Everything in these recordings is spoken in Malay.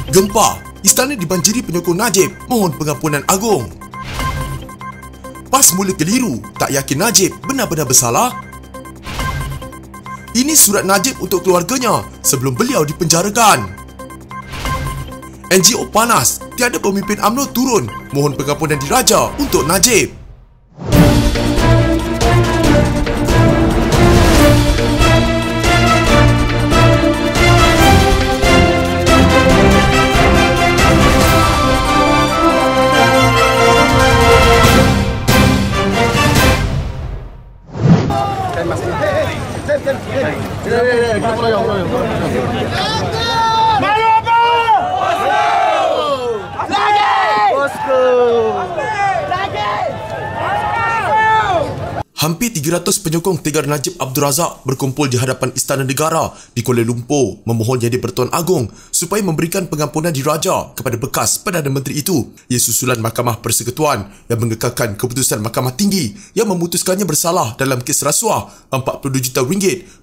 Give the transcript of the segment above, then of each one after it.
Gempa, istana dibanjiri penyokong Najib mohon pengampunan agung. PAS mula keliru, tak yakin Najib benar-benar bersalah. Ini surat Najib untuk keluarganya sebelum beliau dipenjarakan. NGO panas, tiada pemimpin UMNO turun mohon pengampunan diraja untuk Najib. Hampir 300 penyokong Tegar Najib Abdul Razak berkumpul di hadapan Istana Negara di Kuala Lumpur memohon Yang di-Pertuan Agong supaya memberikan pengampunan diraja kepada bekas Perdana Menteri itu. Ia susulan Mahkamah Persekutuan yang mengekalkan keputusan Mahkamah Tinggi yang memutuskannya bersalah dalam kes rasuah RM42 juta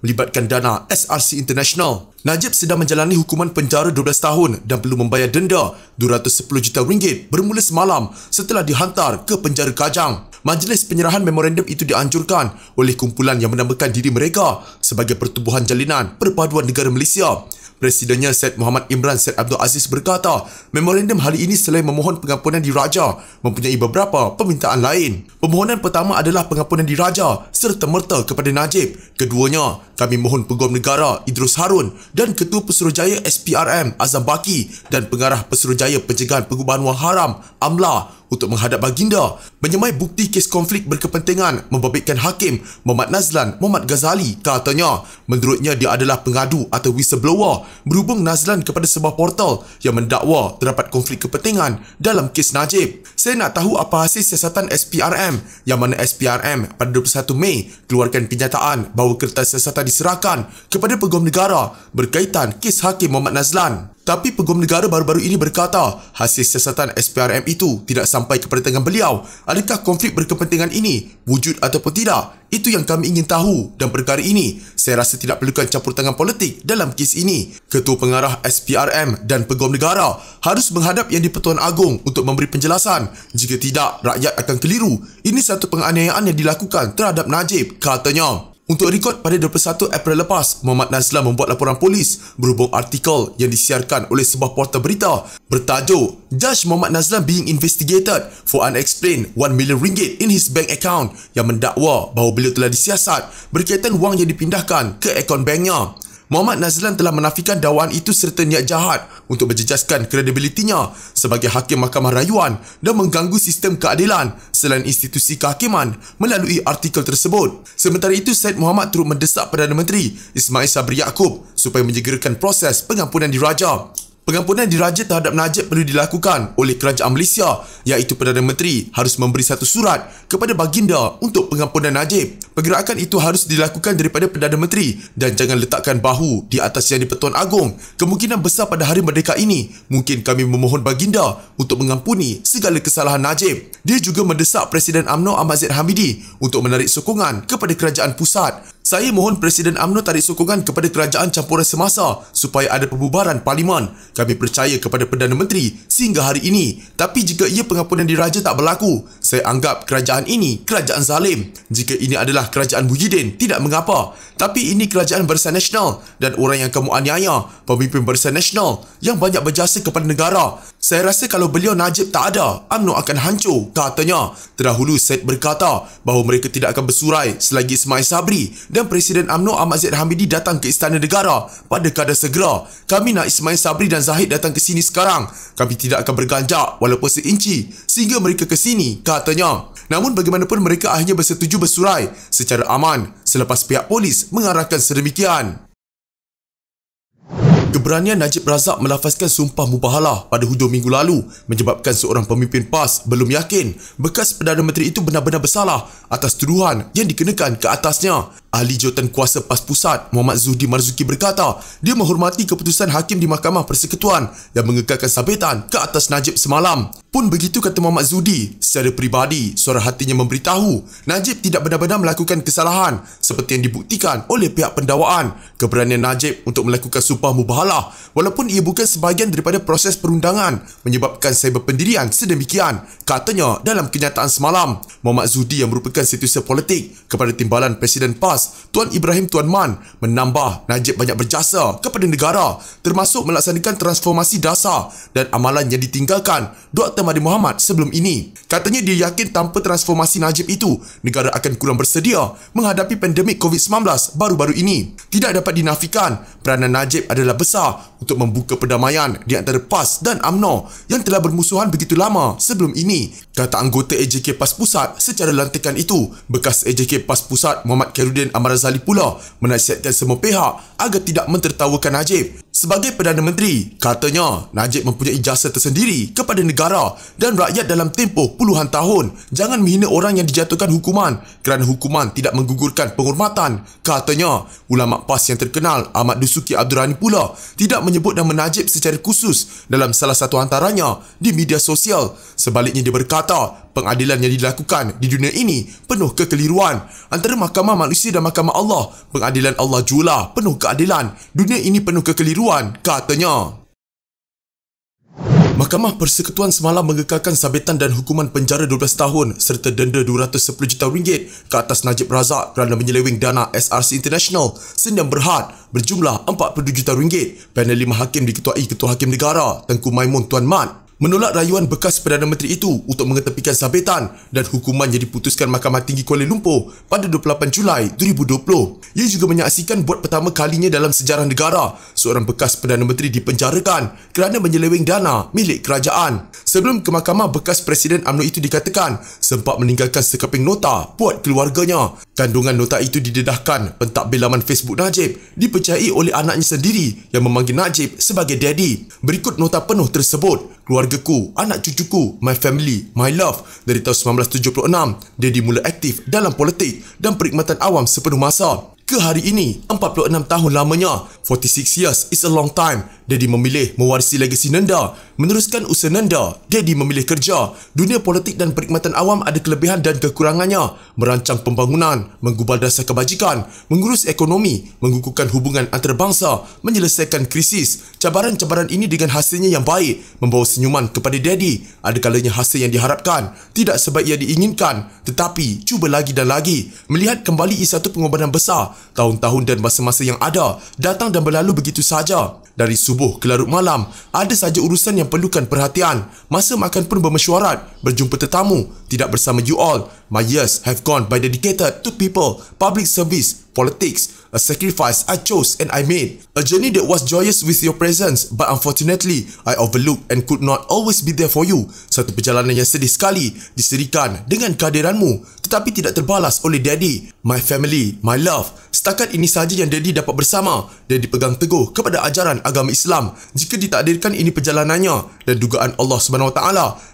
melibatkan dana SRC International. Najib sedang menjalani hukuman penjara 12 tahun dan perlu membayar denda RM210 juta bermula semalam setelah dihantar ke penjara Kajang. Majlis penyerahan memorandum itu dianjurkan oleh kumpulan yang menamakan diri mereka sebagai Pertubuhan Jalinan Perpaduan Negara Malaysia. Presidennya Syed Muhammad Imran Syed Abdul Aziz berkata, memorandum hari ini selain memohon pengampunan diraja, mempunyai beberapa permintaan lain. Permohonan pertama adalah pengampunan diraja serta-merta kepada Najib. Keduanya, kami mohon Peguam Negara Idrus Harun dan Ketua Pesuruhjaya SPRM Azam Baki dan Pengarah Pesuruhjaya Pencegahan Pengubahan Wang Haram AMLA untuk menghadap baginda menyemai bukti kes konflik berkepentingan membabitkan Hakim Muhammad Nazlan Muhammad Ghazali. Katanya, menurutnya dia adalah pengadu atau whistleblower berhubung Nazlan kepada sebuah portal yang mendakwa terdapat konflik kepentingan dalam kes Najib. Saya nak tahu apa hasil siasatan SPRM yang mana SPRM pada 21 Mei keluarkan kenyataan bahawa kertas siasatan diserahkan kepada Peguam Negara berkaitan kes Hakim Muhammad Nazlan. Tapi Peguam Negara baru-baru ini berkata hasil siasatan SPRM itu tidak sampai kepada tangan beliau. Adakah konflik berkepentingan ini wujud ataupun tidak? Itu yang kami ingin tahu dan perkara ini saya rasa tidak perlukan campur tangan politik dalam kes ini. Ketua Pengarah SPRM dan Peguam Negara harus menghadap Yang di-Pertuan Agong untuk memberi penjelasan. Jika tidak, rakyat akan keliru. Ini satu penganiayaan yang dilakukan terhadap Najib, katanya. Untuk rekod pada 21 April lepas, Muhammad Nazlan membuat laporan polis berhubung artikel yang disiarkan oleh sebuah portal berita bertajuk Judge Muhammad Nazlan being investigated for unexplained RM1 million in his bank account yang mendakwa bahawa beliau telah disiasat berkaitan wang yang dipindahkan ke akaun banknya. Muhammad Nazlan telah menafikan dakwaan itu serta niat jahat untuk menjejaskan kredibilitinya sebagai Hakim Mahkamah Rayuan dan mengganggu sistem keadilan selain institusi kehakiman melalui artikel tersebut. Sementara itu, Syed Muhammad turut mendesak Perdana Menteri Ismail Sabri Yaakob supaya menyegerakan proses pengampunan diraja. Pengampunan diraja terhadap Najib perlu dilakukan oleh Kerajaan Malaysia, iaitu Perdana Menteri harus memberi satu surat kepada baginda untuk pengampunan Najib. Pergerakan itu harus dilakukan daripada Perdana Menteri dan jangan letakkan bahu di atas Yang di-Pertuan Agong. Kemungkinan besar pada hari merdeka ini, mungkin kami memohon baginda untuk mengampuni segala kesalahan Najib. Dia juga mendesak Presiden UMNO Ahmad Zahid Hamidi untuk menarik sokongan kepada Kerajaan Pusat. Saya mohon Presiden UMNO tarik sokongan kepada kerajaan campuran semasa supaya ada pembubaran Parlimen. Kami percaya kepada Perdana Menteri sehingga hari ini. Tapi jika ia pengampunan diraja tak berlaku, saya anggap kerajaan ini kerajaan zalim. Jika ini adalah kerajaan Muhyiddin, tidak mengapa. Tapi ini kerajaan Barisan Nasional dan orang yang kamu aniaya, pemimpin Barisan Nasional yang banyak berjasa kepada negara. Saya rasa kalau beliau Najib tak ada, UMNO akan hancur, katanya. Terdahulu Syed berkata bahawa mereka tidak akan bersurai selagi Ismail Sabri dan Presiden UMNO Ahmad Zahid Hamidi datang ke Istana Negara pada kadar segera. Kami nak Ismail Sabri dan Zahid datang ke sini sekarang. Kami tidak akan berganjak walaupun seinci sehingga mereka ke sini, katanya. Namun bagaimanapun mereka akhirnya bersetuju bersurai secara aman selepas pihak polis mengarahkan sedemikian. Keberanian Najib Razak melafazkan sumpah mubahalah pada hujung minggu lalu menyebabkan seorang pemimpin PAS belum yakin bekas Perdana Menteri itu benar-benar bersalah atas tuduhan yang dikenakan ke atasnya. Ahli Jawatan Kuasa PAS Pusat Muhammad Zuhdi Marzuki berkata dia menghormati keputusan hakim di Mahkamah Persekutuan yang mengekalkan sabitan ke atas Najib semalam. Pun begitu, kata Muhammad Zuhdi, secara peribadi suara hatinya memberitahu Najib tidak benar-benar melakukan kesalahan seperti yang dibuktikan oleh pihak pendakwaan. Keberanian Najib untuk melakukan sumpah mubahalah walaupun ia bukan sebahagian daripada proses perundangan menyebabkan saya berpendirian sedemikian, katanya dalam kenyataan semalam. Muhammad Zuhdi yang merupakan setiausaha politik kepada Timbalan Presiden PAS Tuan Ibrahim Tuan Man menambah Najib banyak berjasa kepada negara termasuk melaksanakan transformasi dasar dan amalan yang ditinggalkan Dr. Mahathir Mohamad sebelum ini. Katanya dia yakin tanpa transformasi Najib itu negara akan kurang bersedia menghadapi pandemik COVID-19 baru-baru ini. Tidak dapat dinafikan peranan Najib adalah besar untuk membuka perdamaian di antara PAS dan UMNO yang telah bermusuhan begitu lama sebelum ini, kata anggota AJK PAS Pusat. Secara lantikan itu, bekas AJK PAS Pusat Muhammad Khairuddin Amar Razali pula menasihatkan semua pihak agar tidak mentertawakan Najib. Sebagai Perdana Menteri, katanya Najib mempunyai jasa tersendiri kepada negara dan rakyat dalam tempoh puluhan tahun. Jangan menghina orang yang dijatuhkan hukuman kerana hukuman tidak menggugurkan penghormatan, katanya. Ulama PAS yang terkenal Ahmad Dusuki Abdul Rahani pula tidak menyebut nama Najib secara khusus dalam salah satu antaranya di media sosial. Sebaliknya dia berkata pengadilan yang dilakukan di dunia ini penuh kekeliruan. Antara Mahkamah Manusia dan Mahkamah Allah, pengadilan Allah jualah penuh keadilan. Dunia ini penuh kekeliruan, katanya. Mahkamah Persekutuan semalam mengekalkan sabitan dan hukuman penjara 12 tahun serta denda RM210 juta ke atas Najib Razak kerana menyeleweng dana SRC International Sdn Bhd berjumlah RM40 juta. Panel 5 hakim diketuai Ketua Hakim Negara Tengku Maimun Tuan Mat menolak rayuan bekas Perdana Menteri itu untuk mengetepikan sabitan dan hukuman yang diputuskan Mahkamah Tinggi Kuala Lumpur pada 28 Julai 2020. Ia juga menyaksikan buat pertama kalinya dalam sejarah negara seorang bekas Perdana Menteri dipenjarakan kerana menyeleweng dana milik kerajaan. Sebelum ke mahkamah, bekas Presiden UMNO itu dikatakan sempat meninggalkan sekeping nota buat keluarganya. Kandungan nota itu didedahkan pentadbir laman Facebook Najib dipercayai oleh anaknya sendiri yang memanggil Najib sebagai daddy. Berikut nota penuh tersebut. Keluargaku, anak cucuku, my family, my love. Dari tahun 1976, Daddy mula aktif dalam politik dan perkhidmatan awam sepenuh masa. Ke hari ini, 46 tahun lamanya, 46 years is a long time. Daddy memilih mewarisi legasi Nenda, meneruskan usaha Nenda. Daddy memilih kerja. Dunia politik dan perkhidmatan awam ada kelebihan dan kekurangannya. Merancang pembangunan, menggubal dasar kebajikan, mengurus ekonomi, mengukuhkan hubungan antarabangsa, menyelesaikan krisis. Cabaran-cabaran ini dengan hasilnya yang baik membawa senyuman kepada Daddy. Ada kalanya hasil yang diharapkan tidak sebaik yang diinginkan, tetapi cuba lagi dan lagi. Melihat kembali satu pengorbanan besar. Tahun-tahun dan masa-masa yang ada datang dan berlalu begitu saja. Dari subuh ke larut malam, ada saja urusan yang perlukan perhatian. Masa makan pun bermesyuarat, berjumpa tetamu, tidak bersama you all. My years have gone by dedicated to people, public service, politics, a sacrifice I chose and I made. A journey that was joyous with your presence, but unfortunately, I overlooked and could not always be there for you. Satu perjalanan yang sedih sekali, diserikan dengan kehadiranmu, tetapi tidak terbalas oleh Daddy, my family, my love. Setakat ini sahaja yang Daddy dapat bersama. Daddy pegang teguh kepada ajaran agama Islam. Jika ditakdirkan ini perjalanannya dan dugaan Allah SWT,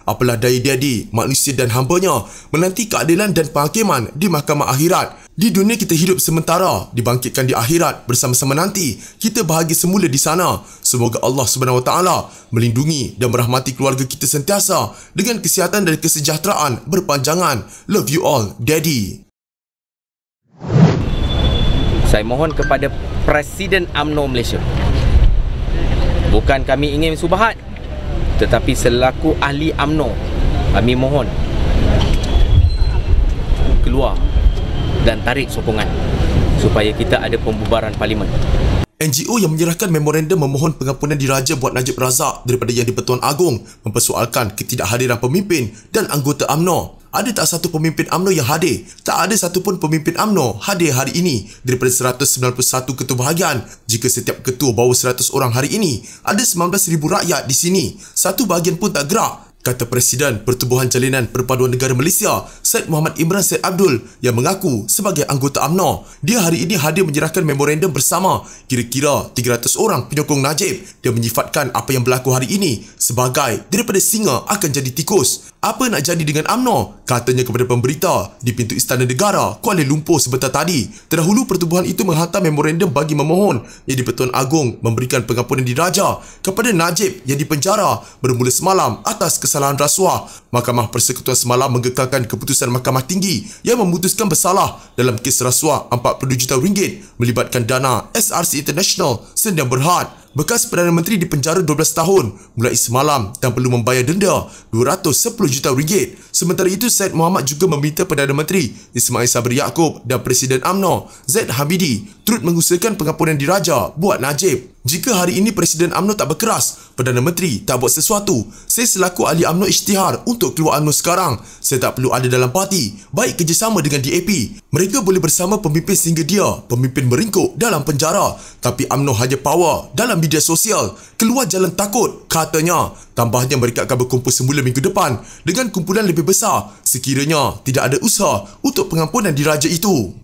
apalah daya Daddy, manusia dan hambanya, menanti keadilan dan penghakiman di mahkamah akhirat. Di dunia kita hidup sementara, dibangkitkan di akhirat bersama-sama nanti. Kita bahagia semula di sana. Semoga Allah SWT melindungi dan merahmati keluarga kita sentiasa dengan kesihatan dan kesejahteraan berpanjangan. Love you all, Daddy. Saya mohon kepada Presiden UMNO Malaysia, bukan kami ingin subahat, tetapi selaku ahli UMNO, kami mohon keluar dan tarik sokongan supaya kita ada pembubaran parlimen. NGO yang menyerahkan memorandum memohon pengampunan diraja buat Najib Razak daripada Yang di-Pertuan Agong mempersoalkan ketidakhadiran pemimpin dan anggota UMNO. Ada tak satu pemimpin UMNO yang hadir? Tak ada satu pun pemimpin UMNO hadir hari ini daripada 191 ketua bahagian. Jika setiap ketua bawa 100 orang hari ini, ada 19,000 rakyat di sini. Satu bahagian pun tak gerak, kata Presiden Pertubuhan Jalinan Perpaduan Negara Malaysia, Syed Muhammad Imran Syed Abdul yang mengaku sebagai anggota UMNO. Dia hari ini hadir menyerahkan memorandum bersama kira-kira 300 orang penyokong Najib. Dia menyifatkan apa yang berlaku hari ini sebagai daripada singa akan jadi tikus. Apa nak jadi dengan UMNO? Katanya kepada pemberita di pintu Istana Negara, Kuala Lumpur sebentar tadi, terdahulu pertubuhan itu menghantar memorandum bagi memohon yang di-Pertuan Agong memberikan pengampunan diraja kepada Najib yang dipenjara bermula semalam atas kesalahan rasuah. Mahkamah Persekutuan semalam mengekalkan keputusan Mahkamah Tinggi yang memutuskan bersalah dalam kes rasuah RM40 juta melibatkan dana SRC International Sdn Bhd. Bekas Perdana Menteri dipenjara 12 tahun mulai semalam dan perlu membayar denda RM210 juta. Sementara itu, Syed Muhammad juga meminta Perdana Menteri Ismail Sabri Yaakob dan Presiden UMNO Zaid Hamidi turut mengusahakan pengampunan diraja buat Najib. Jika hari ini Presiden UMNO tak berkeras, Perdana Menteri tak buat sesuatu, saya selaku ahli UMNO isytihar untuk keluar UMNO sekarang. Saya tak perlu ada dalam parti, baik kerjasama dengan DAP. Mereka boleh bersama pemimpin sehingga dia, pemimpin meringkuk dalam penjara. Tapi UMNO hanya power dalam media sosial. Keluar jalan takut, katanya. Tambahnya mereka akan berkumpul semula minggu depan dengan kumpulan lebih besar sekiranya tidak ada usaha untuk pengampunan diraja itu.